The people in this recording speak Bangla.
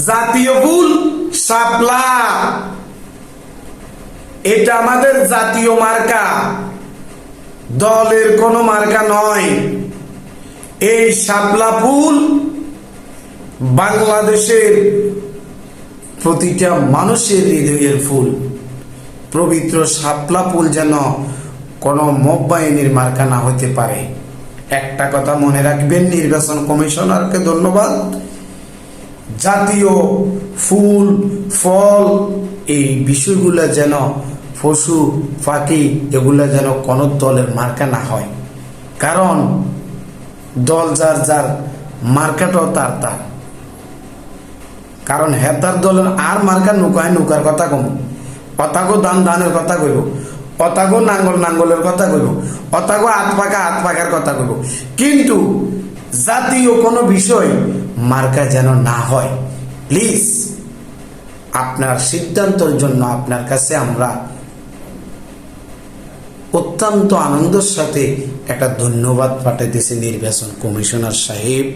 জাতীয় ফুল শাপলা, এটা আমাদের জাতীয় মার্কা, দলের কোনো মার্কা নয়। এই শাপলা ফুল বাংলাদেশের প্রতিটা মানুষের হৃদয়ের ফুল। পবিত্র শাপলা ফুল যেন কোনো মব বাহিনীর মার্কা না হতে পারে। একটা কথা মনে রাখবেন, নির্বাচন কমিশনারকে ধন্যবাদ। জাতীয় ফুল ফল এই বিষয়গুলো যেন, পশু পাখি এগুলো যেন কোনো দলের মার্কা না হয়, কারণ দল যার যার, মার্কাটাও তার তার। কারণ হেতার দলের আর মার্কা নৌকায় নৌকার কথা কম, অতাগো দান দানের কথা কইব, অতাগো নাঙ্গল নাঙ্গলের কথা কইব, অতাগো হাত পাকা হাত পাকার কথা কইব, কিন্তু জাতীয় কোনো বিষয় মার্কা যেন না হয়। প্লিজ আপনার সিদ্ধান্তের জন্য আপনার কাছে আমরা অত্যন্ত আনন্দের সাথে একটা ধন্যবাদ পাঠাইতেছি নির্বাচন কমিশনার সাহেব।